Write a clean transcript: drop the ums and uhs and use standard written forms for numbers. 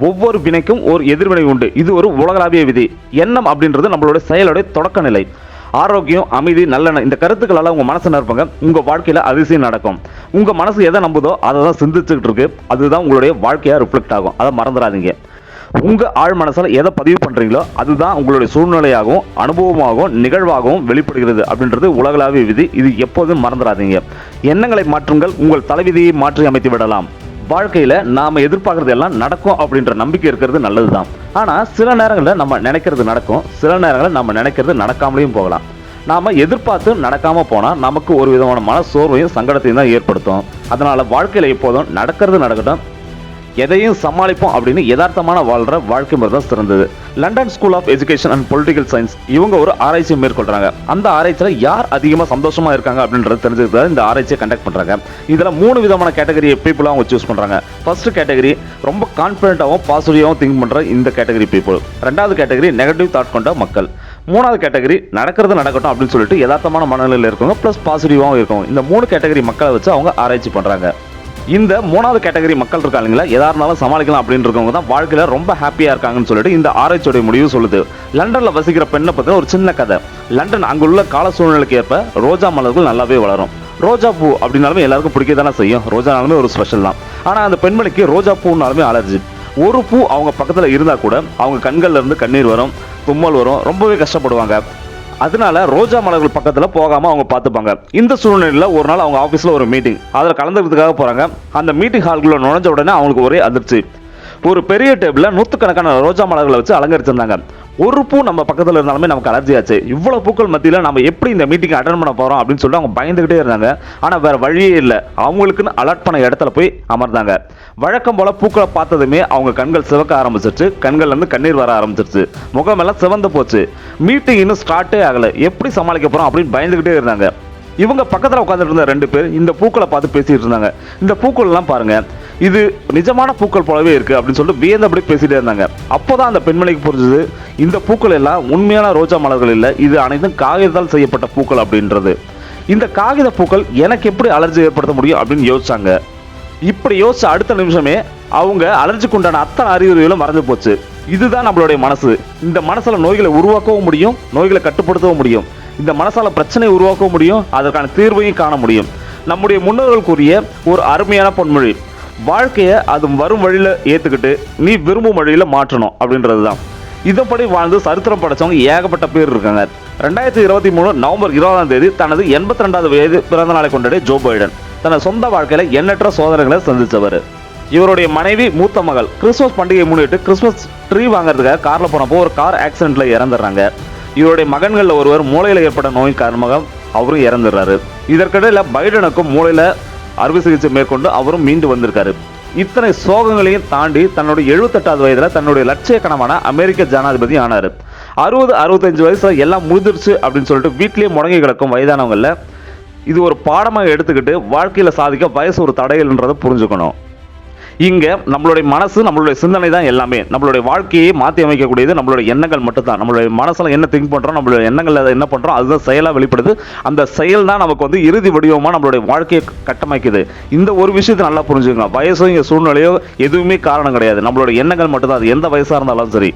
ஒவ்வொரு வினைக்கும் ஒரு எதிர்வினை உண்டு. இது ஒரு உலகளாவிய விதி. எண்ணம் அப்படின்றது நம்மளுடைய செயலுடைய தொடக்க நிலை. ஆரோக்கியம், அமைதி, நல்லெண்ணம் இந்த கருத்துக்களால் உங்கள் மனசு நிரப்புங்க. உங்கள் வாழ்க்கையில் அதிசயம் நடக்கும். உங்கள் மனசு எதை நம்புதோ அதை தான் சிந்திச்சுக்கிட்டு இருக்கு. அதுதான் உங்களுடைய வாழ்க்கையாக ரிஃப்ளெக்ட் ஆகும். அதை மறந்துடாதீங்க. உங்கள் ஆழ் மனசில் எதை பதிவு பண்ணுறீங்களோ அதுதான் உங்களுடைய சூழ்நிலையாகவும் அனுபவமாகவும் நிகழ்வாகவும் வெளிப்படுகிறது அப்படின்றது உலகளாவிய விதி. இது எப்போதும் மறந்துடாதீங்க. எண்ணங்களை மாற்றுங்கள், உங்கள் தலைவிதியை மாற்றி அமைத்து விடலாம். வாழ்க்கையில் நாம் எதிர்பார்க்குறது எல்லாம் நடக்கும் அப்படின்ற நம்பிக்கை இருக்கிறது நல்லது தான். ஆனால் சில நேரங்களில் நம்ம நினைக்கிறது நடக்கும், சில நேரங்களில் நம்ம நினைக்கிறது நடக்காமலேயும் போகலாம். நாம் எதிர்பார்த்து நடக்காமல் போனால் நமக்கு ஒரு விதமான மன சோர்வையும் சங்கடத்தையும் தான் ஏற்படுத்தும். அதனால் வாழ்க்கையில் எப்போதும் நடக்கிறது நடக்கட்டும், எதையும் சமாளிப்போம் அப்படின்னு யதார்த்தமான வாழ்கிற வாழ்க்கை முறை தான் சிறந்தது. London school of education and political science இவங்க ஒரு ஆராய்ச்சியை மேற்கொள்கிறாங்க. அந்த ஆராய்ச்சியில் யார் அதிகமாக சந்தோஷமாக இருக்காங்க அப்படின்றது தெரிஞ்சுக்கிறத இந்த ஆராய்ச்சியை கண்டக்ட் பண்ணுறாங்க. இதில் 3 விதமான கேட்டகரி பீப்புளாக அவங்க சூஸ் பண்ணுறாங்க. ஃபர்ஸ்ட் கேட்டகரி ரொம்ப கான்ஃபிடென்ட்டாகவும் பாசிட்டிவாகவும் திங்க் பண்ணுற இந்த கேட்டகரி பீப்புள். 2வது கேட்டகரி நெகட்டிவ் தாட் கொண்ட மக்கள். 3வது கேட்டகரி நடக்கிறது நடக்கட்டும் அப்படின்னு சொல்லிட்டு யதார்த்தமான மனநிலையில் இருக்கவங்க ப்ளஸ் பாசிட்டிவாகவும் இருக்கவங்க. இந்த 3 கேட்டகரி மக்களை வச்சு அவங்க ஆராய்ச்சி பண்ணுறாங்க. இந்த 3வது கேட்டகரி மக்கள் இருக்காங்களா, எதா இருந்தாலும் சமாளிக்கலாம் அப்படின்னு இருக்கவங்க தான் வாழ்க்கையில் ரொம்ப ஹாப்பியாக இருக்காங்கன்னு சொல்லிட்டு இந்த ஆராய்ச்சியோட முடிவு சொல்லுது. லண்டனில் வசிக்கிற பெண்ணை பற்றின ஒரு சின்ன கதை. லண்டன் அங்குள்ள கால சூழ்நிலைக்கு ஏற்ப ரோஜா மலர்கள் நல்லாவே வளரும். ரோஜா பூ அப்படின்னாலுமே எல்லாருக்கும் பிடிக்க தானே செய்யும். ரோஜானாலுமே ஒரு ஸ்பெஷல் தான். ஆனால் அந்த பெண்மணிக்கு ரோஜா பூனாலுமே அலர்ஜி. ஒரு பூ அவங்க பக்கத்தில் இருந்தால் கூட அவங்க கண்கள்ல இருந்து கண்ணீர் வரும், தும்மல் வரும், ரொம்பவே கஷ்டப்படுவாங்க. அதனால ரோஜா மலர்கள் பக்கத்தில் போகாமல் அவங்க பார்த்துப்பாங்க. இந்த சூழ்நிலையில் ஒரு நாள் அவங்க ஆஃபீஸில் ஒரு மீட்டிங், அதில் கலந்துக்கிறதுக்காக போகிறாங்க. அந்த மீட்டிங் ஹால்குள்ளே நுழைஞ்ச உடனே அவங்களுக்கு ஒரே அதிர்ச்சி. ஒரு பெரிய டேபிளில் 100கணக்கான ரோஜா மலர்களை வச்சு அலங்கரிச்சிருந்தாங்க. ஒரு பூ நம்ம பக்கத்தில் இருந்தாலுமே நமக்கு அலர்ஜி ஆச்சு. இவ்வளோ பூக்கள் மத்தியில் நம்ம எப்படி இந்த மீட்டிங் அட்டன் பண்ண போகிறோம் அப்படின்னு சொல்லிட்டு அவங்க பயந்துக்கிட்டே இருந்தாங்க. ஆனால் வேறு வழியே இல்லை. அவங்களுக்குன்னு அலர்ட் பண்ண இடத்துல போய் அமர்ந்தாங்க. வழக்கம் போல் பூக்களை பார்த்ததுமே அவங்க கண்கள் சிவக்க ஆரம்பிச்சிருச்சு, கண்கள்லேருந்து கண்ணீர் வர ஆரம்பிச்சிருச்சு, முகமெல்லாம் சிவந்து போச்சு. மீட்டிங் இன்னும் ஸ்டார்ட்டே ஆகலை, எப்படி சமாளிக்க போகிறோம் அப்படின்னு பயந்துக்கிட்டே இருந்தாங்க. இவங்க பக்கத்தில் உட்காந்துட்டு இருந்த 2 பேர் இந்த பூக்களை பார்த்து பேசிட்டு இருந்தாங்க. இந்த பூக்கள்லாம் பாருங்க, இது நிஜமான பூக்கள் போலவே இருக்கு அப்படின்னு சொல்லிட்டு வியந்தபடி பேசிட்டே இருந்தாங்க. அப்போதான் அந்த பெண்மணிக்கு புரிஞ்சது, இந்த பூக்கள் எல்லாம் உண்மையான ரோஜா மலர்கள் இல்லை, இது அனைத்தும் காகிதத்தால் செய்யப்பட்ட பூக்கள் அப்படின்றது. இந்த காகித பூக்கள் எனக்கு எப்படி அலர்ஜி ஏற்படுத்த முடியும் அப்படின்னு யோசிச்சாங்க. இப்படி யோசிச்ச அடுத்த நிமிஷமே அவங்க அலர்ஜிக்கு உண்டான அத்தனை அறிகுறிகளும் மறந்து போச்சு. இதுதான் நம்மளுடைய மனசு. இந்த மனசுல நோய்களை உருவாக்கவும் முடியும், நோய்களை கட்டுப்படுத்தவும் முடியும். இந்த மனசால பிரச்சனை உருவாக்கவும் முடியும், அதற்கான தீர்வையும் காண முடியும். நம்முடைய முன்னோர்கள் கூறிய ஒரு அருமையான பொன்மொழி, வாழ்க்கையை அது வரும் வழியில் ஏற்றுக்கிட்டு நீ விரும்பும் வழியில் மாற்றணும் அப்படின்றது தான். இதன்படி வாழ்ந்து சரித்திரம் படைச்சவங்க ஏகப்பட்ட பேர் இருக்காங்க. 2023 நவம்பர் 20ஆம் தேதி தனது 82வது வயது பிறந்த நாளை கொண்டாடிய ஜோ பைடன் தனது சொந்த வாழ்க்கையில் எண்ணற்ற சோதனைகளை சந்தித்தவர். இவருடைய மனைவி மூத்த மகள் கிறிஸ்துமஸ் பண்டிகையை முன்னிட்டு கிறிஸ்துமஸ் ட்ரீ வாங்குறதுக்காக காரில் போனப்போ ஒரு கார் ஆக்சிடென்ட்டில் இறந்துடுறாங்க. இவருடைய மகன்களில் ஒருவர் மூளையில் ஏற்பட்ட நோயின் காரணமாக அவரும் இறந்துடுறாரு. இதற்கிடையில் பைடனுக்கும் மூளையில் அறுவை சிகிச்சை மேற்கொண்டு அவரும் மீண்டு வந்திருக்காரு. இத்தனை சோகங்களையும் தாண்டி தன்னுடைய 78வது வயதில் தன்னுடைய லட்சிய கனவான அமெரிக்க ஜனாதிபதி ஆனார். 60-65 வயசுல எல்லாம் முடிஞ்சிருச்சு அப்படின்னு சொல்லிட்டு வீட்டிலேயே முடங்கி கிடக்கும் வயதானவங்கள இது ஒரு பாடமாக எடுத்துக்கிட்டு வாழ்க்கையில் சாதிக்க வயசு ஒரு தடையல்ன்றதை புரிஞ்சுக்கணும். இங்கே நம்மளுடைய மனசு, நம்மளுடைய சிந்தனை தான் எல்லாமே. நம்மளுடைய வாழ்க்கையை மாற்றி அமைக்கக்கூடியது நம்மளுடைய எண்ணங்கள் மட்டும்தான். நம்மளுடைய மனசில் என்ன திங்க் பண்ணுறோம், நம்மளுடைய எண்ணங்கள் என்ன பண்ணுறோம், அதுதான் செயலாக வெளிப்படுது. அந்த செயல் தான் நமக்கு வந்து இறுதி வடிவமாக நம்மளுடைய வாழ்க்கையை கட்டமைக்குது. இந்த ஒரு விஷயத்தை நல்லா புரிஞ்சுக்கணும். வயசோ இங்கே சூழ்நிலையோ எதுவுமே காரணம் கிடையாது. நம்மளுடைய எண்ணங்கள் மட்டும்தான். அது எந்த வயசாக இருந்தாலும் சரி.